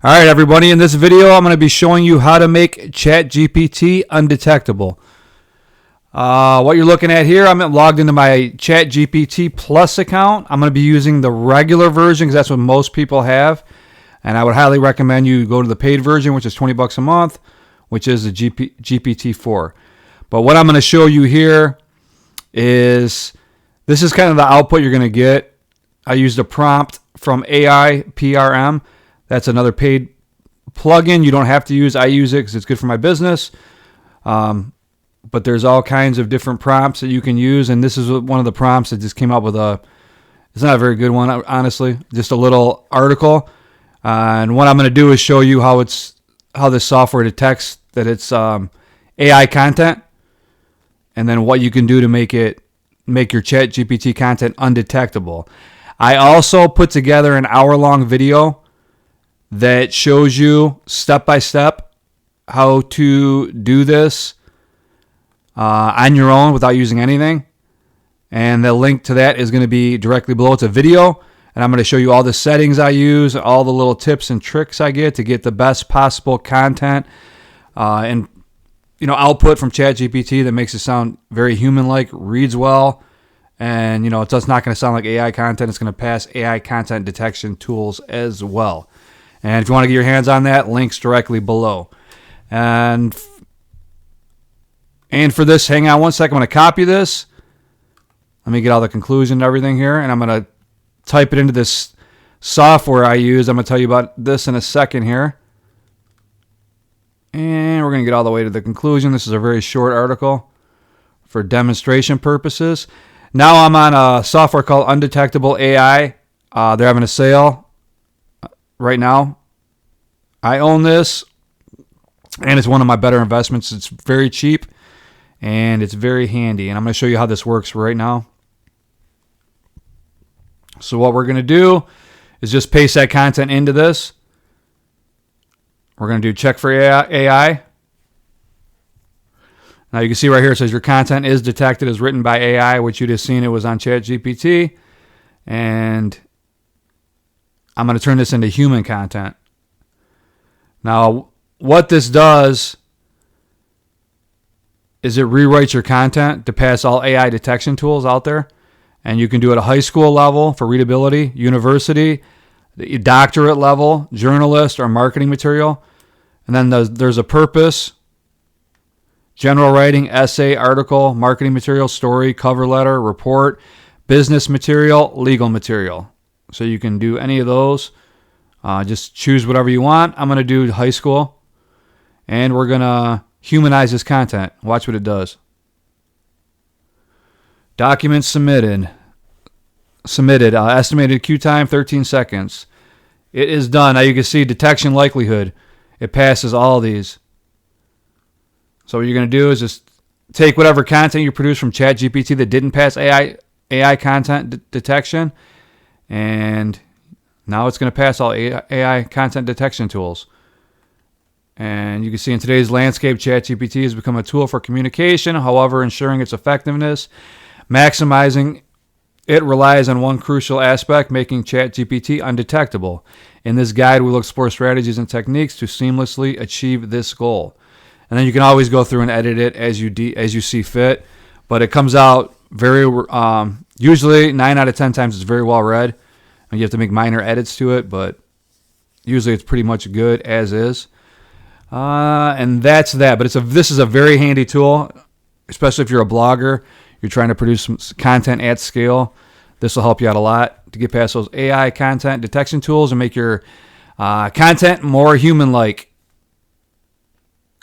All right, everybody, in this video, I'm going to be showing you how to make Chat GPT undetectable. What you're looking at here, I'm logged into my Chat GPT Plus account. I'm going to be using the regular version because that's what most people have. And I would highly recommend you go to the paid version, which is $20 a month, which is the GPT-4. But what I'm going to show you here is, this is kind of the output you're going to get. I used a prompt from AI PRM. That's another paid plugin. You don't have to use. I use it because it's good for my business. But there's all kinds of different prompts that you can use. And this is one of the prompts that just came up with it's not a very good one, honestly. Just a little article. And what I'm going to do is show you how this software detects that it's AI content. And then what you can do to make your Chat GPT content undetectable. I also put together an hour-long video that shows you step-by-step how to do this on your own without using anything. And the link to that is going to be directly below. It's a video, and I'm going to show you all the settings I use, all the little tips and tricks I get to get the best possible content and output from ChatGPT that makes it sound very human-like, reads well, and it's just not going to sound like AI content. It's going to pass AI content detection tools as well. And if you want to get your hands on that, links directly below. And for this, hang on one second. I'm going to copy this. Let me get all the conclusion and everything here. And I'm going to type it into this software I use. I'm going to tell you about this in a second here. And we're going to get all the way to the conclusion. This is a very short article for demonstration purposes. Now I'm on a software called Undetectable AI. They're having a sale right now. I own this, and it's one of my better investments. It's very cheap, and it's very handy. And I'm going to show you how this works right now. So what we're going to do is just paste that content into this. We're going to do check for AI. Now you can see right here it says your content is detected as written by AI, which you just seen it was on ChatGPT. And I'm going to turn this into human content. Now, what this does is it rewrites your content to pass all AI detection tools out there. And you can do it at a high school level for readability, university, the doctorate level, journalist, or marketing material. And then there's a purpose, general writing, essay, article, marketing material, story, cover letter, report, business material, legal material. So you can do any of those. Just choose whatever you want. I'm going to do high school. And we're going to humanize this content. Watch what it does. Documents submitted. Estimated queue time, 13 seconds. It is done. Now you can see detection likelihood. It passes all of these. So what you're going to do is just take whatever content you produce from ChatGPT that didn't pass AI content detection, and now it's going to pass all AI content detection tools. And you can see in today's landscape, ChatGPT has become a tool for communication. However, ensuring its effectiveness, maximizing it relies on one crucial aspect, making ChatGPT undetectable. In this guide, we'll explore strategies and techniques to seamlessly achieve this goal. And then you can always go through and edit it as you see fit. But it comes out very, usually 9 out of 10 times it's very well read. And you have to make minor edits to it, but usually it's pretty much good as is. And that's that. But this is a very handy tool, especially if you're a blogger. You're trying to produce some content at scale. This will help you out a lot to get past those AI content detection tools and make your content more human-like.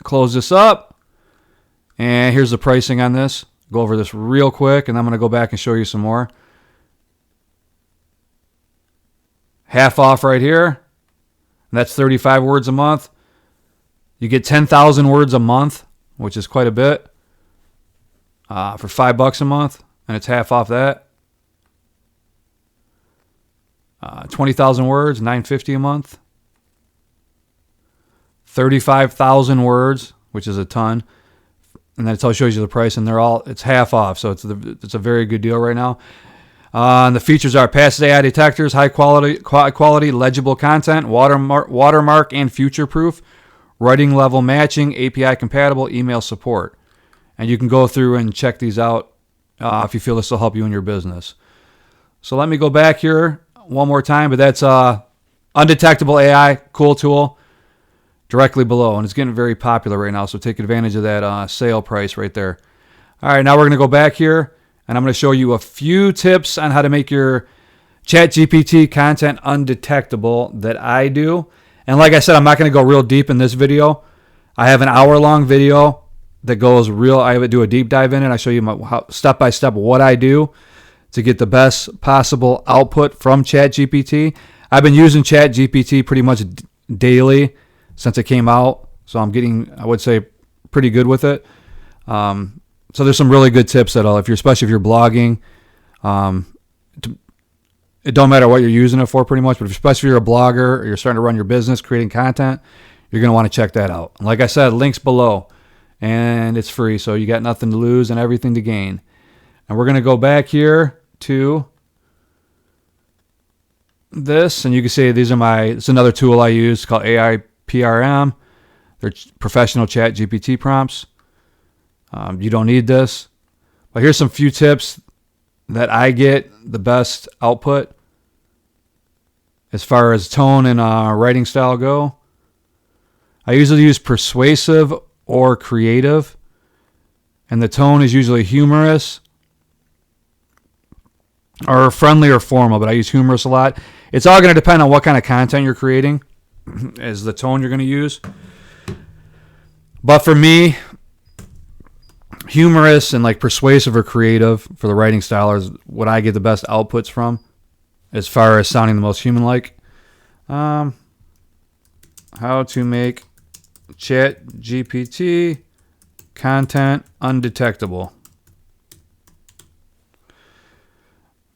Close this up. And here's the pricing on this. Go over this real quick, and I'm going to go back and show you some more. Half off right here. And that's 35 words a month. You get 10,000 words a month, which is quite a bit, for $5 a month, and it's half off that. 20,000 words, $9.50 a month. 35,000 words, which is a ton, and then it shows you the price, and it's half off, so it's a very good deal right now. And the features are passes AI detectors, high quality legible content, watermark and future proof, writing level matching, API compatible, email support. And you can go through and check these out if you feel this will help you in your business. So let me go back here one more time, but that's Undetectable AI, cool tool, directly below. And it's getting very popular right now, so take advantage of that sale price right there. All right, now we're going to go back here, and I'm going to show you a few tips on how to make your Chat GPT content undetectable that I do. And like I said, I'm not going to go real deep in this video. I have an hour-long video that goes real. I would do a deep dive in it. I show you step-by-step what I do to get the best possible output from Chat GPT. I've been using Chat GPT pretty much daily since it came out, so I'm getting, I would say, pretty good with it. So there's some really good tips that especially if you're blogging, it don't matter what you're using it for pretty much, but especially if you're a blogger or you're starting to run your business, creating content, you're going to want to check that out. Like I said, links below, and it's free, so you got nothing to lose and everything to gain. And we're going to go back here to this, and you can see it's another tool I use called AI PRM. They're professional Chat GPT prompts. You don't need this, but here's some few tips that I get the best output as far as tone and writing style go. I usually use persuasive or creative, and the tone is usually humorous or friendly or formal, but I use humorous a lot. It's all going to depend on what kind of content you're creating as the tone you're going to use. But for me, humorous and like persuasive or creative for the writing style is what I get the best outputs from as far as sounding the most human-like. How to make Chat GPT content undetectable.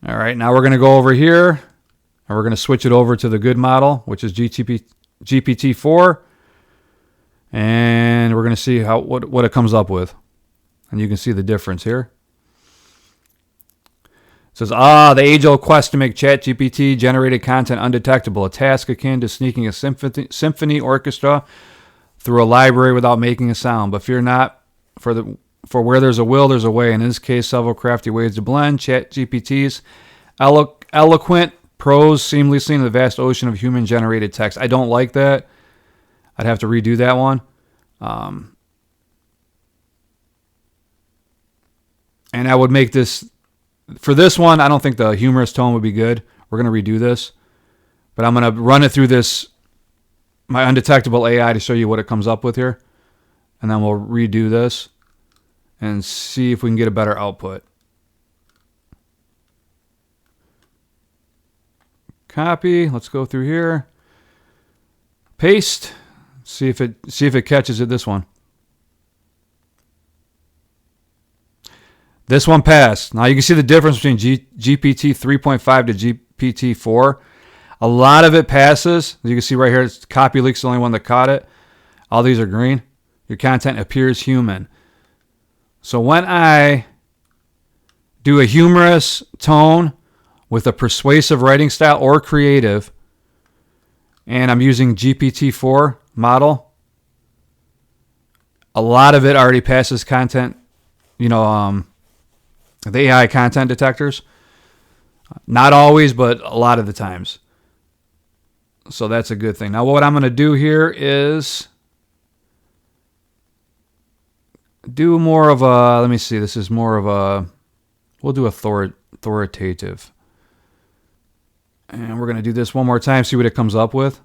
All right, now we're going to go over here and we're going to switch it over to the good model, which is GPT-4, and we're going to see what it comes up with. And you can see the difference here. It says, the age-old quest to make Chat GPT generated content undetectable, a task akin to sneaking a symphony orchestra through a library without making a sound. But fear not, for where there's a will, there's a way. In this case, several crafty ways to blend Chat GPT's eloquent prose seamlessly in the vast ocean of human-generated text. I don't like that. I'd have to redo that one. And I would make this, for this one, I don't think the humorous tone would be good. We're going to redo this. But I'm going to run it through my undetectable AI to show you what it comes up with here. And then we'll redo this and see if we can get a better output. Copy. Let's go through here. Paste. See if it catches it this one. This one passed. Now you can see the difference between GPT 3.5 to GPT 4. A lot of it passes. As you can see right here, copy leak's the only one that caught it. All these are green. Your content appears human. So when I do a humorous tone with a persuasive writing style or creative, and I'm using GPT-4 model, a lot of it already passes content, the AI content detectors. Not always, but a lot of the times. So that's a good thing. Now what I'm going to do here is do more of a, let me see, this is more of a, we'll do authoritative. And we're going to do this one more time, see what it comes up with.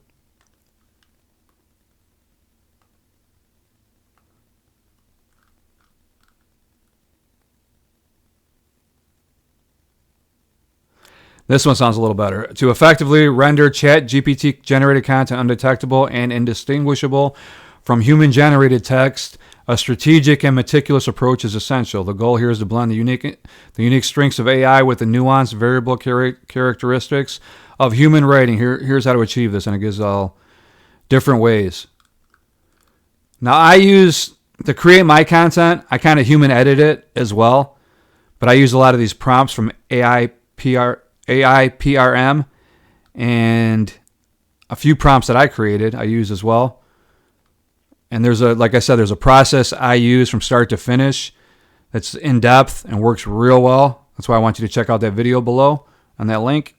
This one sounds a little better. To effectively render Chat GPT generated content undetectable and indistinguishable from human generated text, a strategic and meticulous approach is essential. The goal here is to blend the unique strengths of AI with the nuanced variable characteristics of human writing. Here's how to achieve this, and it gives all different ways. Now to create my content, I kind of human edit it as well, but I use a lot of these prompts from AI AI PRM, and a few prompts that I created I use as well. And like I said, there's a process I use from start to finish that's in depth and works real well. That's why I want you to check out that video below on that link.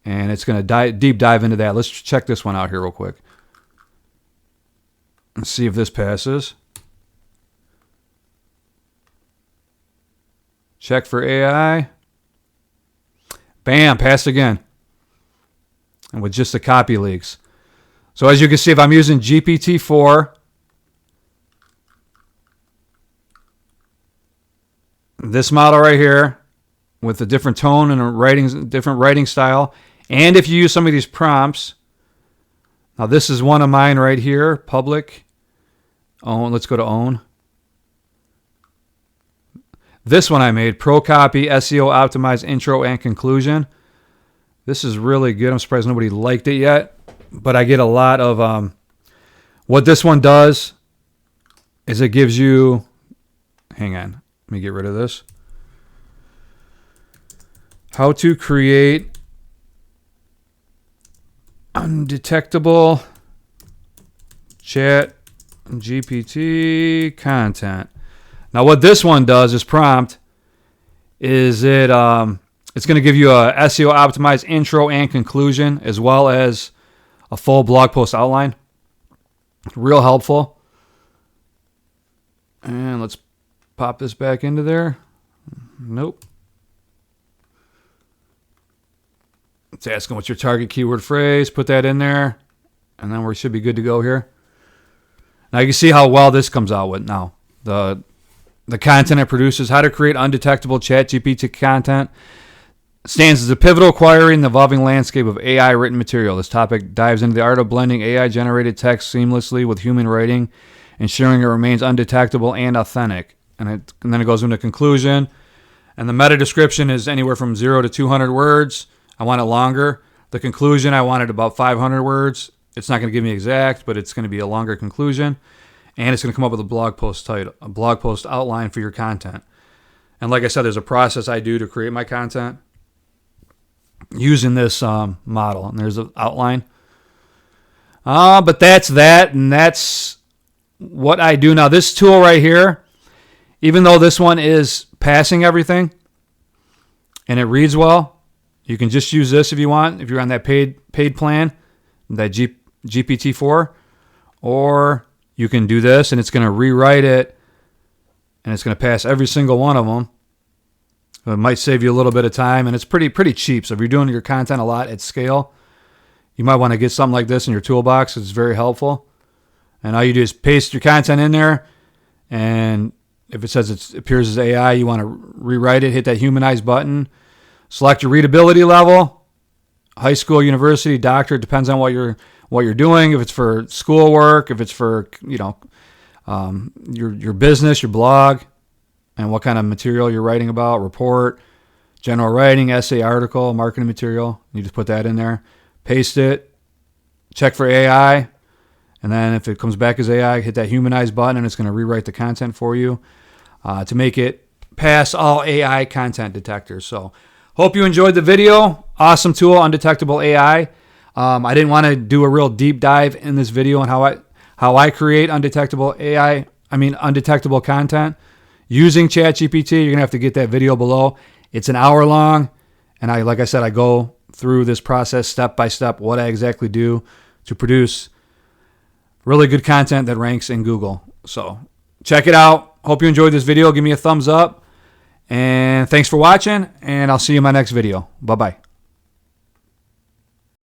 And it's going to deep dive into that. Let's check this one out here real quick. Let's see if this passes. Check for AI. Bam, passed again. And with just the copy leaks. So as you can see, if I'm using GPT-4, this model right here, with a different tone and a different writing style, and if you use some of these prompts, now this is one of mine right here, public, own, let's go to own. This one I made, Pro Copy, SEO Optimized Intro and Conclusion. This is really good. I'm surprised nobody liked it yet, but I get a lot of, what this one does is it gives you, hang on, let me get rid of this. How to create undetectable Chat GPT content. Now what this one does, this prompt, is it's going to give you a SEO optimized intro and conclusion, as well as a full blog post outline. Real helpful. And let's pop this back into there. Nope. It's asking what's your target keyword phrase. Put that in there. And then we should be good to go here. Now you can see how well this comes out with now. The content it produces, how to create undetectable Chat GPT content, stands as a pivotal query in the evolving landscape of AI written material. This topic dives into the art of blending AI-generated text seamlessly with human writing, ensuring it remains undetectable and authentic. And then it goes into conclusion. And the meta description is anywhere from 0 to 200 words. I want it longer. The conclusion, I want it about 500 words. It's not going to give me exact, but it's going to be a longer conclusion. And it's going to come up with a blog post title, a blog post outline for your content. And like I said, there's a process I do to create my content using this model. And there's an outline. But that's that, and that's what I do. Now, this tool right here, even though this one is passing everything and it reads well, you can just use this if you want, if you're on that paid plan, that GPT-4, or you can do this and it's going to rewrite it and it's going to pass every single one of them. It might save you a little bit of time, and it's pretty cheap. So if you're doing your content a lot at scale, you might want to get something like this in your toolbox. It's very helpful. And all you do is paste your content in there, and if it says it appears as AI, you want to rewrite it, hit that humanize button, select your readability level, high school, university, doctorate, depends on what you're doing. If it's for schoolwork, if it's for your business, your blog, and what kind of material you're writing about, report, general writing, essay, article, marketing material. You just put that in there, paste it, check for AI, and then if it comes back as AI, hit that humanize button, and it's going to rewrite the content for you to make it pass all AI content detectors. So hope you enjoyed the video. Awesome tool, Undetectable AI. I didn't want to do a real deep dive in this video on how I create undetectable content using Chat GPT. You're going to have to get that video below. It's an hour long, and like I said, I go through this process step by step, what I exactly do to produce really good content that ranks in Google. So check it out. Hope you enjoyed this video. Give me a thumbs up, and thanks for watching, and I'll see you in my next video. Bye-bye.